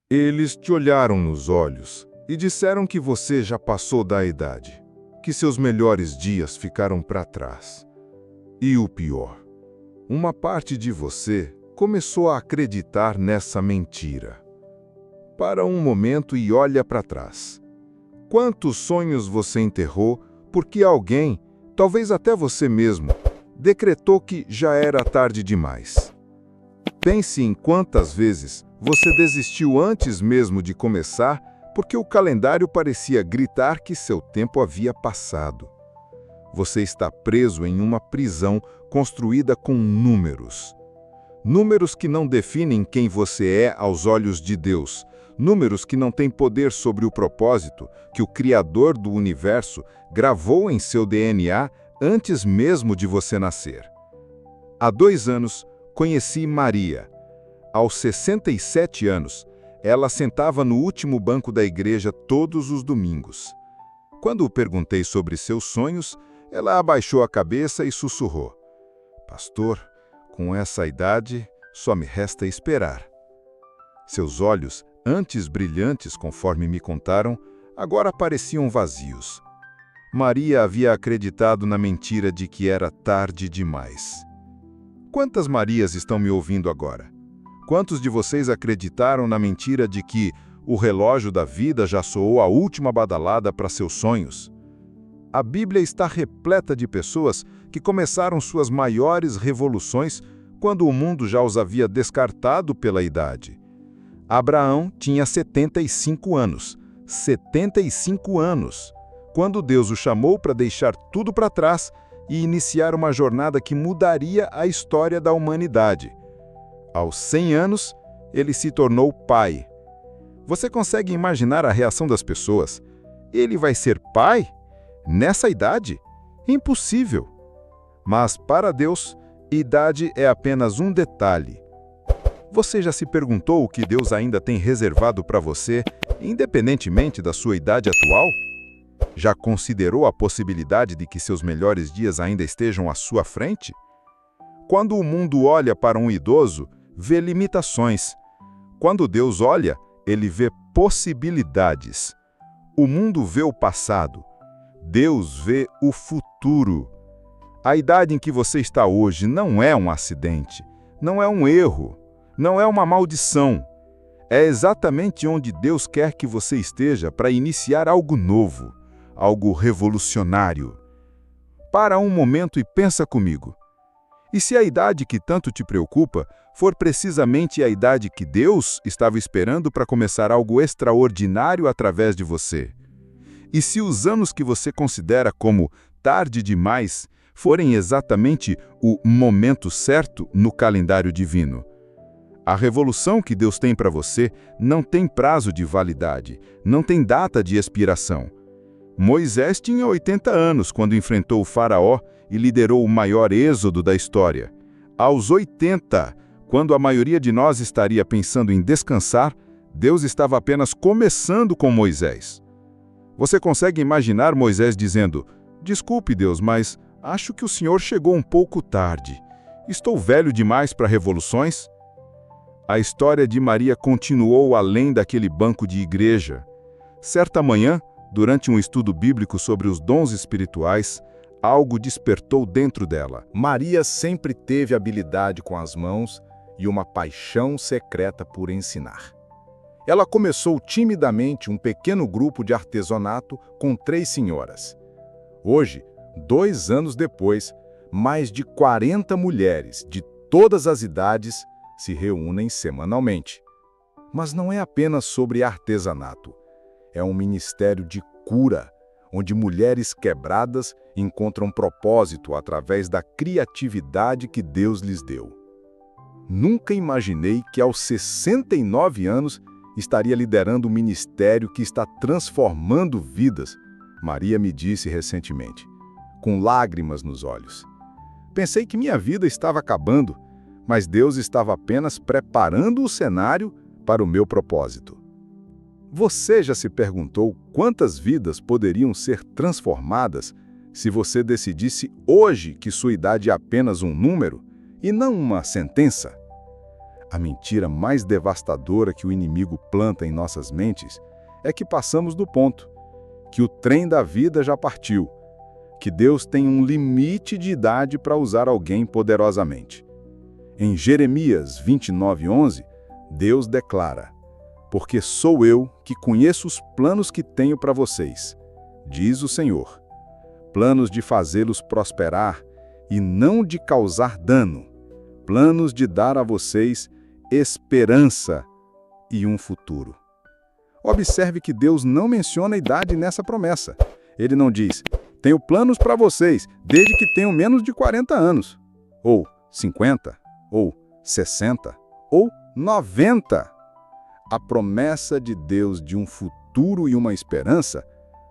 Eles te olharam nos olhos e disseram que você já passou da idade, que seus melhores dias ficaram para trás. E o pior, uma parte de você começou a acreditar nessa mentira. Para um momento e olha para trás. Quantos sonhos você enterrou porque alguém, talvez até você mesmo, decretou que já era tarde demais? Pense em quantas vezes você desistiu antes mesmo de começar porque o calendário parecia gritar que seu tempo havia passado. Você está preso em uma prisão construída com números. Números que não definem quem você é aos olhos de Deus. Números que não têm poder sobre o propósito que o Criador do Universo gravou em seu DNA antes mesmo de você nascer. Há 2 anos, conheci Maria. Aos 67 anos, ela sentava no último banco da igreja todos os domingos. Quando perguntei sobre seus sonhos, ela abaixou a cabeça e sussurrou: "Pastor, com essa idade, só me resta esperar." Seus olhos, antes brilhantes conforme me contaram, agora pareciam vazios. Maria havia acreditado na mentira de que era tarde demais. Quantas Marias estão me ouvindo agora? Quantos de vocês acreditaram na mentira de que o relógio da vida já soou a última badalada para seus sonhos? A Bíblia está repleta de pessoas que começaram suas maiores revoluções quando o mundo já os havia descartado pela idade. Abraão tinha 75 anos. 75 anos! Quando Deus o chamou para deixar tudo para trás e iniciar uma jornada que mudaria a história da humanidade. Aos 100 anos, ele se tornou pai. Você consegue imaginar a reação das pessoas? Ele vai ser pai? Nessa idade? Impossível! Mas, para Deus, idade é apenas um detalhe. Você já se perguntou o que Deus ainda tem reservado para você, independentemente da sua idade atual? Já considerou a possibilidade de que seus melhores dias ainda estejam à sua frente? Quando o mundo olha para um idoso, vê limitações. Quando Deus olha, ele vê possibilidades. O mundo vê o passado. Deus vê o futuro. A idade em que você está hoje não é um acidente, não é um erro, não é uma maldição. É exatamente onde Deus quer que você esteja para iniciar algo novo, algo revolucionário. Para um momento e pensa comigo. E se a idade que tanto te preocupa for precisamente a idade que Deus estava esperando para começar algo extraordinário através de você? E se os anos que você considera como tarde demais forem exatamente o momento certo no calendário divino? A revolução que Deus tem para você não tem prazo de validade, não tem data de expiração. Moisés tinha 80 anos quando enfrentou o faraó e liderou o maior êxodo da história. Aos 80, quando a maioria de nós estaria pensando em descansar, Deus estava apenas começando com Moisés. Você consegue imaginar Moisés dizendo: "Desculpe, Deus, mas acho que o Senhor chegou um pouco tarde. Estou velho demais para revoluções?" A história de Maria continuou além daquele banco de igreja. Certa manhã, durante um estudo bíblico sobre os dons espirituais, algo despertou dentro dela. Maria sempre teve habilidade com as mãos e uma paixão secreta por ensinar. Ela começou timidamente um pequeno grupo de artesanato com 3 senhoras. Hoje, 2 anos depois, mais de 40 mulheres de todas as idades se reúnem semanalmente. Mas não é apenas sobre artesanato. É um ministério de cura, onde mulheres quebradas encontram propósito através da criatividade que Deus lhes deu. Nunca imaginei que aos 69 anos estaria liderando um ministério que está transformando vidas, Maria me disse recentemente, com lágrimas nos olhos. Pensei que minha vida estava acabando, mas Deus estava apenas preparando o cenário para o meu propósito. Você já se perguntou quantas vidas poderiam ser transformadas se você decidisse hoje que sua idade é apenas um número e não uma sentença? A mentira mais devastadora que o inimigo planta em nossas mentes é que passamos do ponto, que o trem da vida já partiu, que Deus tem um limite de idade para usar alguém poderosamente. Em Jeremias 29:11, Deus declara: "Porque sou eu que conheço os planos que tenho para vocês, diz o Senhor, planos de fazê-los prosperar e não de causar dano, planos de dar a vocês esperança e um futuro." Observe que Deus não menciona a idade nessa promessa. Ele não diz: "Tenho planos para vocês, desde que tenham menos de 40 anos", ou 50, ou 60, ou 90. A promessa de Deus de um futuro e uma esperança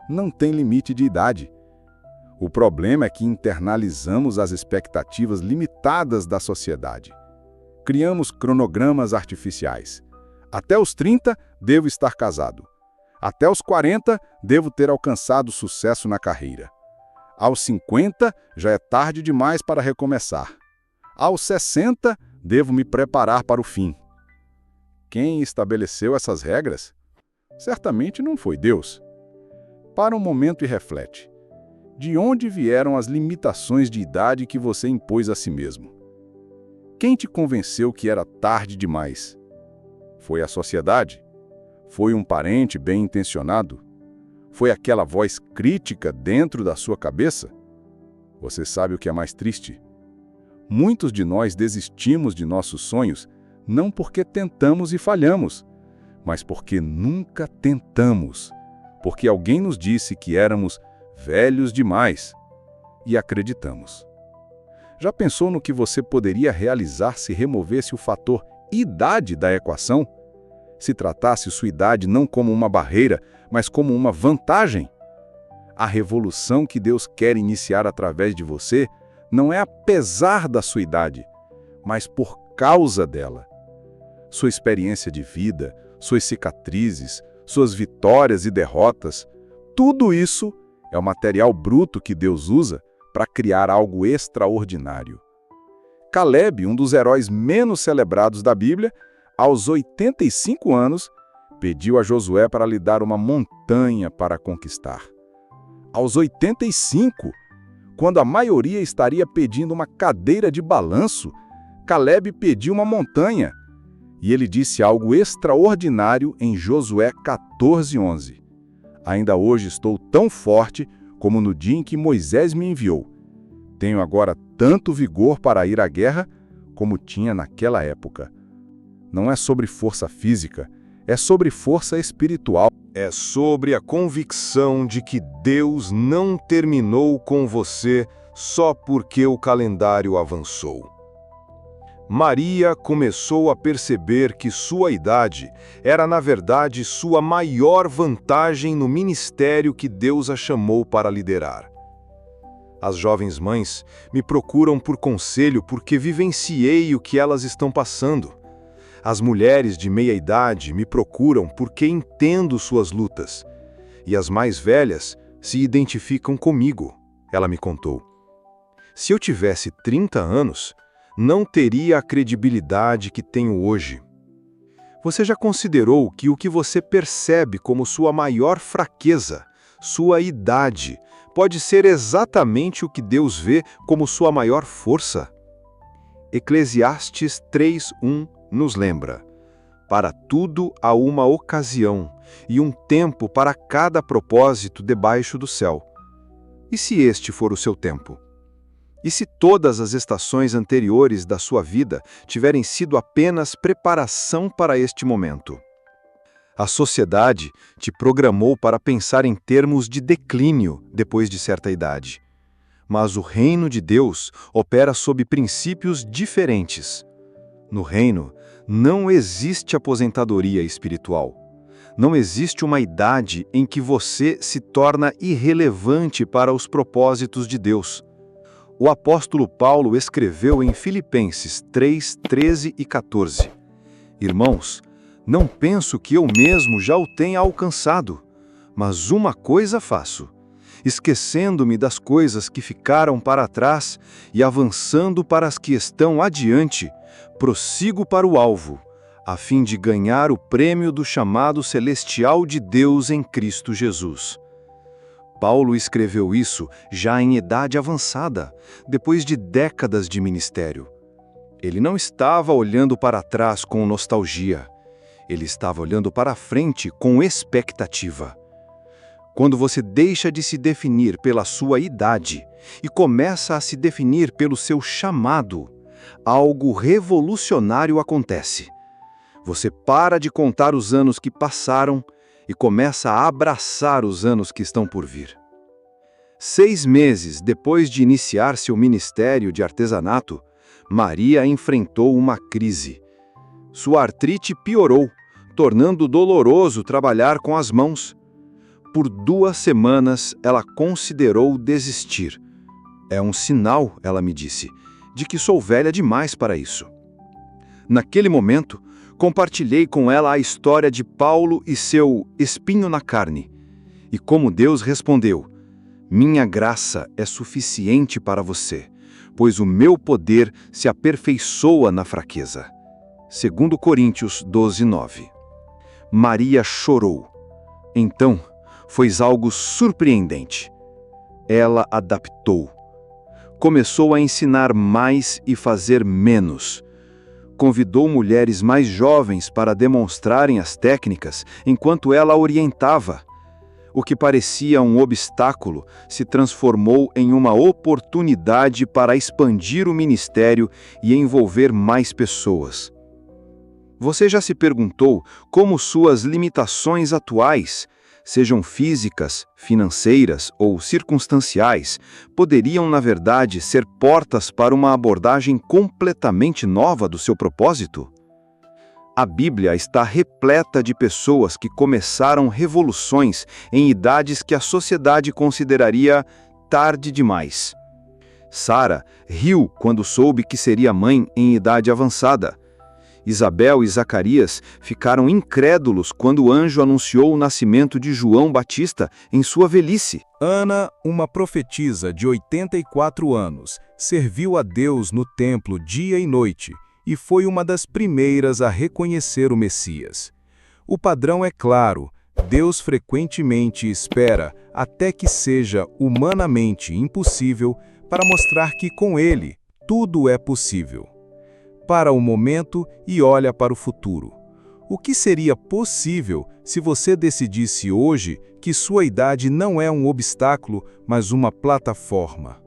não tem limite de idade. O problema é que internalizamos as expectativas limitadas da sociedade. Criamos cronogramas artificiais. Até os 30, devo estar casado. Até os 40, devo ter alcançado sucesso na carreira. Aos 50, já é tarde demais para recomeçar. Aos 60, devo me preparar para o fim. Quem estabeleceu essas regras? Certamente não foi Deus. Para um momento e reflete. De onde vieram as limitações de idade que você impôs a si mesmo? Quem te convenceu que era tarde demais? Foi a sociedade? Foi um parente bem-intencionado? Foi aquela voz crítica dentro da sua cabeça? Você sabe o que é mais triste? Muitos de nós desistimos de nossos sonhos não porque tentamos e falhamos, mas porque nunca tentamos, porque alguém nos disse que éramos velhos demais e acreditamos. Já pensou no que você poderia realizar se removesse o fator idade da equação? Se tratasse sua idade não como uma barreira, mas como uma vantagem? A revolução que Deus quer iniciar através de você não é apesar da sua idade, mas por causa dela. Sua experiência de vida, suas cicatrizes, suas vitórias e derrotas, tudo isso é o material bruto que Deus usa para criar algo extraordinário. Caleb, um dos heróis menos celebrados da Bíblia, aos 85 anos, pediu a Josué para lhe dar uma montanha para conquistar. Aos 85, quando a maioria estaria pedindo uma cadeira de balanço, Caleb pediu uma montanha. E ele disse algo extraordinário em Josué 14:11. "Ainda hoje estou tão forte como no dia em que Moisés me enviou. Tenho agora tanto vigor para ir à guerra como tinha naquela época." Não é sobre força física, é sobre força espiritual. É sobre a convicção de que Deus não terminou com você só porque o calendário avançou. Maria começou a perceber que sua idade era, na verdade, sua maior vantagem no ministério que Deus a chamou para liderar. As jovens mães me procuram por conselho porque vivenciei o que elas estão passando. As mulheres de meia-idade me procuram porque entendo suas lutas. E as mais velhas se identificam comigo, ela me contou. Se eu tivesse 30 anos, não teria a credibilidade que tenho hoje. Você já considerou que o que você percebe como sua maior fraqueza, sua idade, pode ser exatamente o que Deus vê como sua maior força? Eclesiastes 3:1 nos lembra: "Para tudo há uma ocasião e um tempo para cada propósito debaixo do céu." E se este for o seu tempo? E se todas as estações anteriores da sua vida tiverem sido apenas preparação para este momento? A sociedade te programou para pensar em termos de declínio depois de certa idade. Mas o reino de Deus opera sob princípios diferentes. No reino, não existe aposentadoria espiritual. Não existe uma idade em que você se torna irrelevante para os propósitos de Deus. O apóstolo Paulo escreveu em Filipenses 3:13 e 14: "Irmãos, não penso que eu mesmo já o tenha alcançado, mas uma coisa faço, esquecendo-me das coisas que ficaram para trás e avançando para as que estão adiante, prossigo para o alvo, a fim de ganhar o prêmio do chamado celestial de Deus em Cristo Jesus. Paulo escreveu isso já em idade avançada, depois de décadas de ministério. Ele não estava olhando para trás com nostalgia. Ele estava olhando para frente com expectativa. Quando você deixa de se definir pela sua idade e começa a se definir pelo seu chamado, algo revolucionário acontece. Você para de contar os anos que passaram e começa a abraçar os anos que estão por vir. 6 meses depois de iniciar seu ministério de artesanato, Maria enfrentou uma crise. Sua artrite piorou, tornando doloroso trabalhar com as mãos. Por 2 semanas, ela considerou desistir. É um sinal, ela me disse, de que sou velha demais para isso. Naquele momento, compartilhei com ela a história de Paulo e seu espinho na carne. E como Deus respondeu: minha graça é suficiente para você, pois o meu poder se aperfeiçoa na fraqueza. 2 Coríntios 12:9. Maria chorou. Então, foi algo surpreendente. Ela adaptou. Começou a ensinar mais e fazer menos. Convidou mulheres mais jovens para demonstrarem as técnicas enquanto ela orientava. O que parecia um obstáculo se transformou em uma oportunidade para expandir o ministério e envolver mais pessoas. Você já se perguntou como suas limitações atuais, sejam físicas, financeiras ou circunstanciais, poderiam, na verdade, ser portas para uma abordagem completamente nova do seu propósito? A Bíblia está repleta de pessoas que começaram revoluções em idades que a sociedade consideraria tarde demais. Sara riu quando soube que seria mãe em idade avançada. Isabel e Zacarias ficaram incrédulos quando o anjo anunciou o nascimento de João Batista em sua velhice. Ana, uma profetisa de 84 anos, serviu a Deus no templo dia e noite e foi uma das primeiras a reconhecer o Messias. O padrão é claro: Deus frequentemente espera até que seja humanamente impossível para mostrar que com Ele tudo é possível. Para o momento e olha para o futuro. O que seria possível se você decidisse hoje que sua idade não é um obstáculo, mas uma plataforma?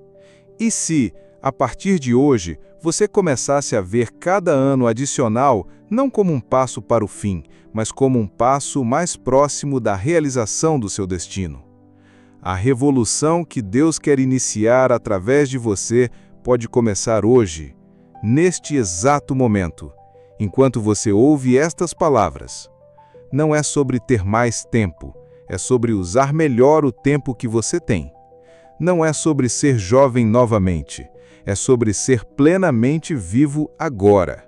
E se, a partir de hoje, você começasse a ver cada ano adicional não como um passo para o fim, mas como um passo mais próximo da realização do seu destino? A revolução que Deus quer iniciar através de você pode começar hoje, neste exato momento, enquanto você ouve estas palavras. Não é sobre ter mais tempo, é sobre usar melhor o tempo que você tem. Não é sobre ser jovem novamente, é sobre ser plenamente vivo agora.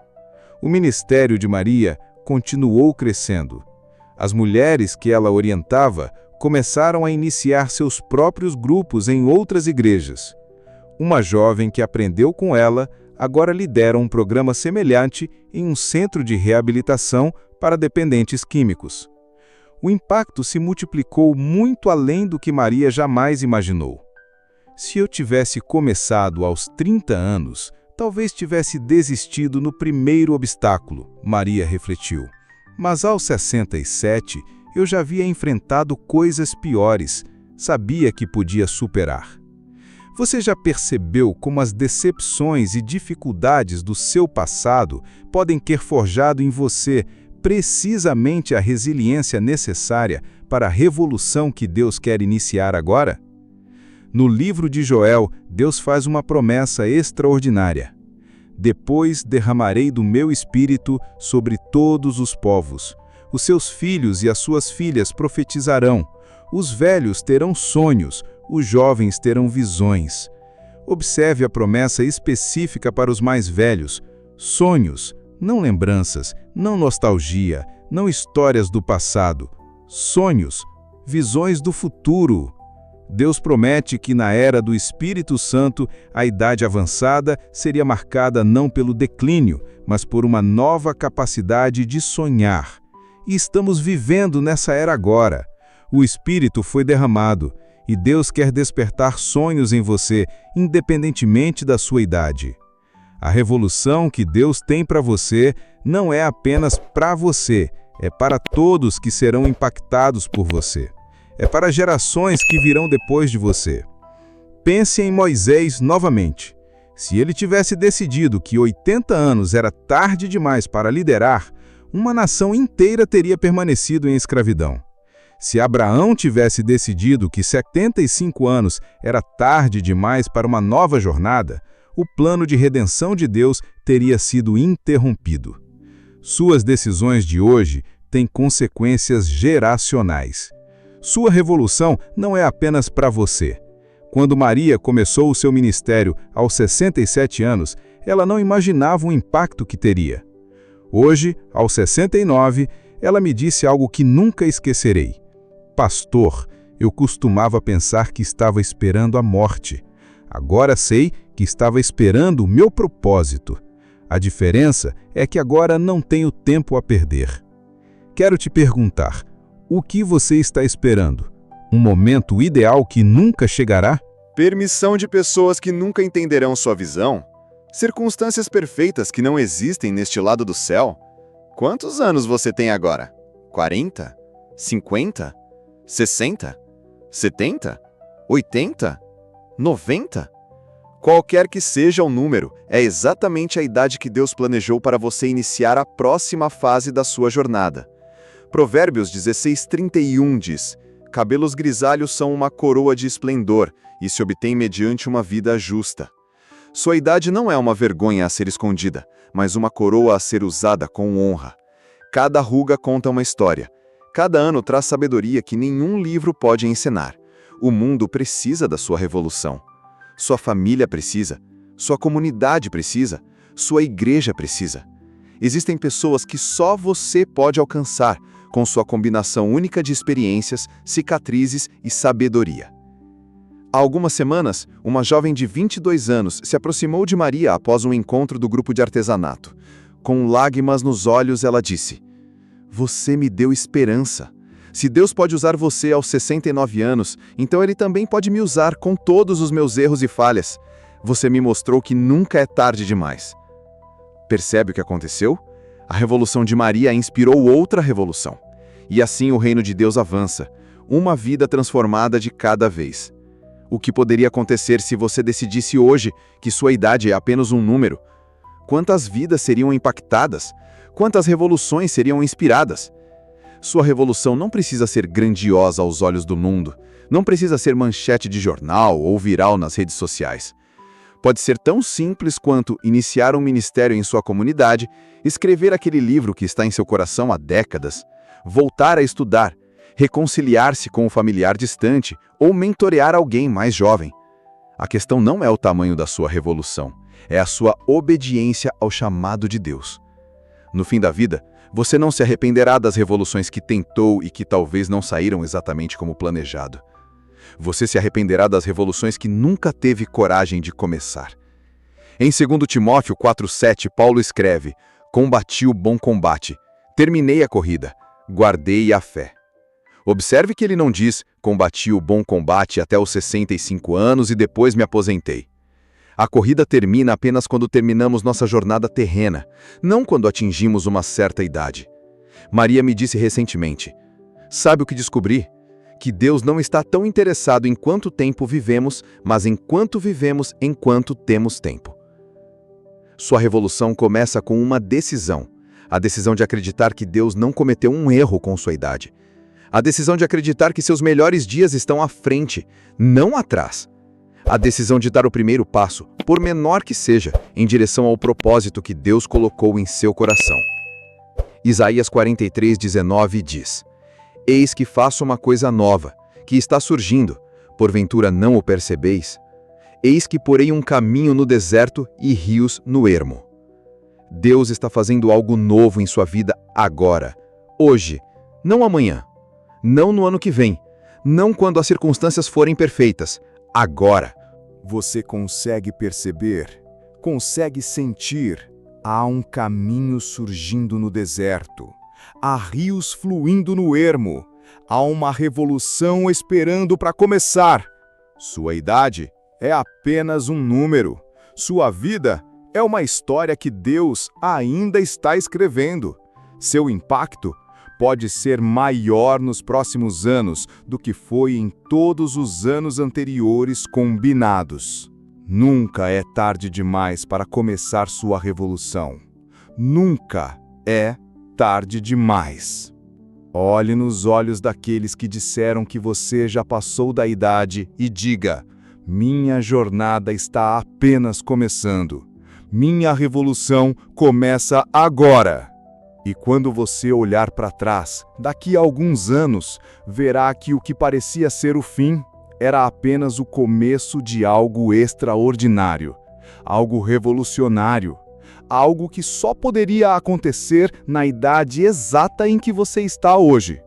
O ministério de Maria continuou crescendo. As mulheres que ela orientava começaram a iniciar seus próprios grupos em outras igrejas. Uma jovem que aprendeu com ela agora lidera um programa semelhante em um centro de reabilitação para dependentes químicos. O impacto se multiplicou muito além do que Maria jamais imaginou. Se eu tivesse começado aos 30 anos, talvez tivesse desistido no primeiro obstáculo, Maria refletiu. Mas aos 67, eu já havia enfrentado coisas piores, sabia que podia superar. Você já percebeu como as decepções e dificuldades do seu passado podem ter forjado em você precisamente a resiliência necessária para a revolução que Deus quer iniciar agora? No livro de Joel, Deus faz uma promessa extraordinária. Depois derramarei do meu espírito sobre todos os povos. Os seus filhos e as suas filhas profetizarão. Os velhos terão sonhos. Os jovens terão visões. Observe a promessa específica para os mais velhos. Sonhos, não lembranças, não nostalgia, não histórias do passado. Sonhos, visões do futuro. Deus promete que na era do Espírito Santo, a idade avançada seria marcada não pelo declínio, mas por uma nova capacidade de sonhar. E estamos vivendo nessa era agora. O Espírito foi derramado, e Deus quer despertar sonhos em você, independentemente da sua idade. A revolução que Deus tem para você não é apenas para você, é para todos que serão impactados por você. É para gerações que virão depois de você. Pense em Moisés novamente. Se ele tivesse decidido que 80 anos era tarde demais para liderar, uma nação inteira teria permanecido em escravidão. Se Abraão tivesse decidido que 75 anos era tarde demais para uma nova jornada, o plano de redenção de Deus teria sido interrompido. Suas decisões de hoje têm consequências geracionais. Sua revolução não é apenas para você. Quando Maria começou o seu ministério aos 67 anos, ela não imaginava o impacto que teria. Hoje, aos 69, ela me disse algo que nunca esquecerei. Pastor, eu costumava pensar que estava esperando a morte. Agora sei que estava esperando o meu propósito. A diferença é que agora não tenho tempo a perder. Quero te perguntar, o que você está esperando? Um momento ideal que nunca chegará? Permissão de pessoas que nunca entenderão sua visão? Circunstâncias perfeitas que não existem neste lado do céu? Quantos anos você tem agora? 40? 50? 60? 70? 80? 90? Qualquer que seja o número, é exatamente a idade que Deus planejou para você iniciar a próxima fase da sua jornada. Provérbios 16:31 diz: cabelos grisalhos são uma coroa de esplendor e se obtém mediante uma vida justa. Sua idade não é uma vergonha a ser escondida, mas uma coroa a ser usada com honra. Cada ruga conta uma história. Cada ano traz sabedoria que nenhum livro pode ensinar. O mundo precisa da sua revolução. Sua família precisa. Sua comunidade precisa. Sua igreja precisa. Existem pessoas que só você pode alcançar, com sua combinação única de experiências, cicatrizes e sabedoria. Há algumas semanas, uma jovem de 22 anos se aproximou de Maria após um encontro do grupo de artesanato. Com lágrimas nos olhos, ela disse: "Você me deu esperança. Se Deus pode usar você aos 69 anos, então Ele também pode me usar com todos os meus erros e falhas. Você me mostrou que nunca é tarde demais." Percebe o que aconteceu? A revolução de Maria inspirou outra revolução. E assim o reino de Deus avança, uma vida transformada de cada vez. O que poderia acontecer se você decidisse hoje que sua idade é apenas um número? Quantas vidas seriam impactadas? Quantas revoluções seriam inspiradas? Sua revolução não precisa ser grandiosa aos olhos do mundo, não precisa ser manchete de jornal ou viral nas redes sociais. Pode ser tão simples quanto iniciar um ministério em sua comunidade, escrever aquele livro que está em seu coração há décadas, voltar a estudar, reconciliar-se com um familiar distante ou mentorear alguém mais jovem. A questão não é o tamanho da sua revolução, é a sua obediência ao chamado de Deus. No fim da vida, você não se arrependerá das revoluções que tentou e que talvez não saíram exatamente como planejado. Você se arrependerá das revoluções que nunca teve coragem de começar. Em 2 Timóteo 4:7, Paulo escreve: "Combati o bom combate, terminei a corrida, guardei a fé." Observe que ele não diz: "Combati o bom combate até os 65 anos e depois me aposentei." A corrida termina apenas quando terminamos nossa jornada terrena, não quando atingimos uma certa idade. Maria me disse recentemente: "Sabe o que descobri? Que Deus não está tão interessado em quanto tempo vivemos, mas em quanto vivemos enquanto temos tempo." Sua revolução começa com uma decisão. A decisão de acreditar que Deus não cometeu um erro com sua idade. A decisão de acreditar que seus melhores dias estão à frente, não atrás. A decisão de dar o primeiro passo, por menor que seja, em direção ao propósito que Deus colocou em seu coração. Isaías 43:19 diz: "Eis que faço uma coisa nova, que está surgindo, porventura não o percebeis? Eis que porei um caminho no deserto e rios no ermo." Deus está fazendo algo novo em sua vida agora, hoje, não amanhã, não no ano que vem, não quando as circunstâncias forem perfeitas. Agora. Você consegue perceber, consegue sentir. Há um caminho surgindo no deserto. Há rios fluindo no ermo. Há uma revolução esperando para começar. Sua idade é apenas um número. Sua vida é uma história que Deus ainda está escrevendo. Seu impacto pode ser maior nos próximos anos do que foi em todos os anos anteriores combinados. Nunca é tarde demais para começar sua revolução. Nunca é tarde demais. Olhe nos olhos daqueles que disseram que você já passou da idade e diga: minha jornada está apenas começando. Minha revolução começa agora. E quando você olhar para trás, daqui a alguns anos, verá que o que parecia ser o fim era apenas o começo de algo extraordinário, algo revolucionário, algo que só poderia acontecer na idade exata em que você está hoje.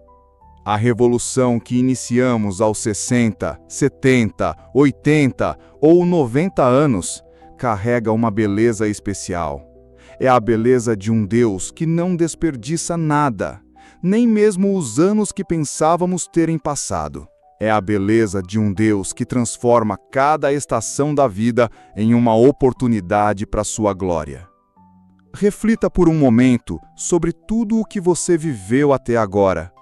A revolução que iniciamos aos 60, 70, 80 ou 90 anos carrega uma beleza especial. É a beleza de um Deus que não desperdiça nada, nem mesmo os anos que pensávamos terem passado. É a beleza de um Deus que transforma cada estação da vida em uma oportunidade para sua glória. Reflita por um momento sobre tudo o que você viveu até agora.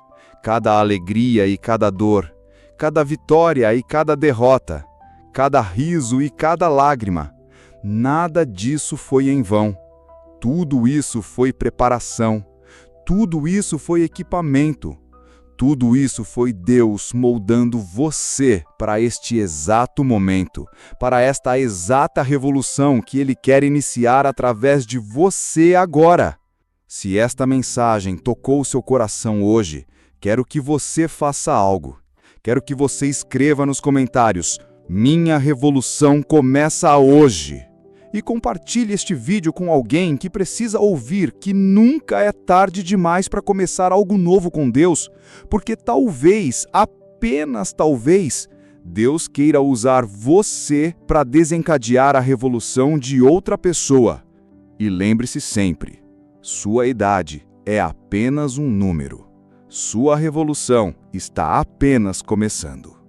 Cada alegria e cada dor, cada vitória e cada derrota, cada riso e cada lágrima. Nada disso foi em vão. Tudo isso foi preparação, tudo isso foi equipamento, tudo isso foi Deus moldando você para este exato momento, para esta exata revolução que Ele quer iniciar através de você agora. Se esta mensagem tocou seu coração hoje, quero que você faça algo. Quero que você escreva nos comentários: minha revolução começa hoje. E compartilhe este vídeo com alguém que precisa ouvir que nunca é tarde demais para começar algo novo com Deus, porque talvez, apenas talvez, Deus queira usar você para desencadear a revolução de outra pessoa. E lembre-se sempre, sua idade é apenas um número. Sua revolução está apenas começando.